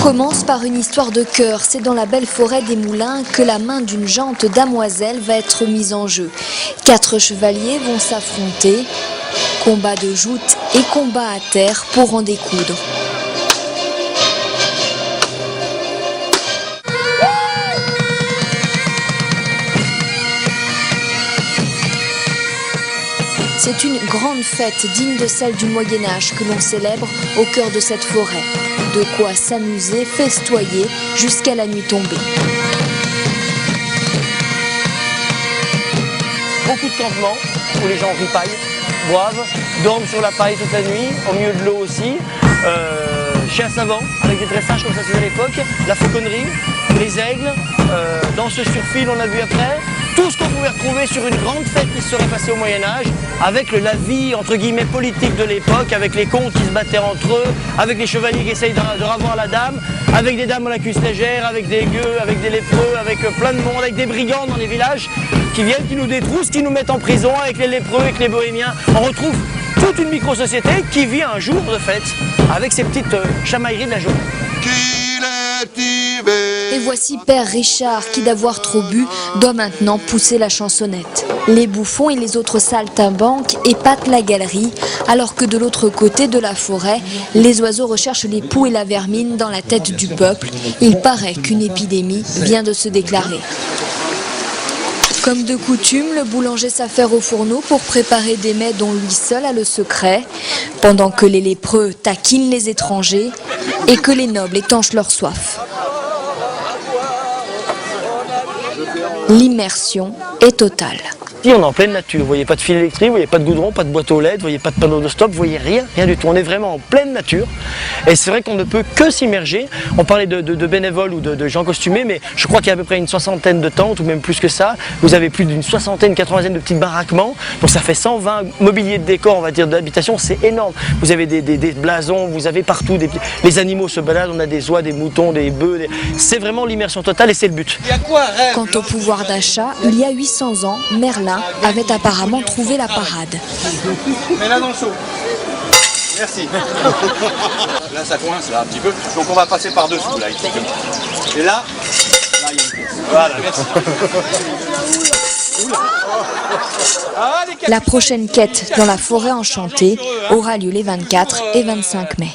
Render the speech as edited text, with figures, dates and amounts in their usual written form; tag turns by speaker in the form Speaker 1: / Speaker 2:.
Speaker 1: Commence par une histoire de cœur. C'est dans la belle forêt des Moulins que la main d'une jante damoiselle va être mise en jeu. 4 chevaliers vont s'affronter. Combat de joutes et combat à terre pour en découdre. C'est une grande fête digne de celle du Moyen-Âge que l'on célèbre au cœur de cette forêt. De quoi s'amuser, festoyer jusqu'à la nuit tombée.
Speaker 2: Beaucoup de campements où les gens ripaillent, boivent, dorment sur la paille toute la nuit, au milieu de l'eau aussi. Chiens savants avec des dressages comme ça c'était à l'époque, la fauconnerie, les aigles, danse sur fil on a vu après. Tout ce qu'on pouvait retrouver sur une grande fête qui se serait passée au Moyen-Âge, avec la vie entre guillemets politique de l'époque, avec les comtes qui se battaient entre eux, avec les chevaliers qui essayent de ravoir la dame, avec des dames à la cuisse légère, avec des gueux, avec des lépreux, avec plein de monde, avec des brigands dans les villages qui viennent, qui nous détroussent, qui nous mettent en prison, avec les lépreux, avec les bohémiens. On retrouve toute une micro-société qui vit un jour de fête avec ces petites chamailleries de la journée.
Speaker 1: Et voici Père Richard qui, d'avoir trop bu, doit maintenant pousser la chansonnette. Les bouffons et les autres saltimbanques épatent la galerie, alors que de l'autre côté de la forêt, les oiseaux recherchent les poux et la vermine dans la tête du peuple. Il paraît qu'une épidémie vient de se déclarer. Comme de coutume, le boulanger s'affaire au fourneau pour préparer des mets dont lui seul a le secret, pendant que les lépreux taquinent les étrangers et que les nobles étanchent leur soif. L'immersion est totale.
Speaker 2: Ici, on est en pleine nature, vous voyez pas de fil électrique, vous voyez pas de goudron, pas de boîte aux lettres, vous voyez pas de panneau de stop, vous voyez rien du tout. On est vraiment en pleine nature et c'est vrai qu'on ne peut que s'immerger. On parlait de bénévoles ou de gens costumés, mais je crois qu'il y a à peu près une 60aine de tentes ou même plus que ça. Vous avez plus d'une 60aine, 80aine de petits baraquements, donc ça fait 120 mobiliers de décor, on va dire, d'habitation, c'est énorme. Vous avez des blasons, vous avez partout, les animaux se baladent, on a des oies, des moutons, des bœufs, c'est vraiment l'immersion totale et c'est le but.
Speaker 1: Quant au pouvoir d'achat, il y a 800 ans, Merlin avait apparemment trouvé la parade.
Speaker 3: Mais là dans le seau. Merci. Là ça coince là un petit peu, donc on va passer par dessous là. Et là il y a une pièce. Voilà, merci.
Speaker 1: La prochaine quête dans la forêt enchantée aura lieu les 24 et 25 mai.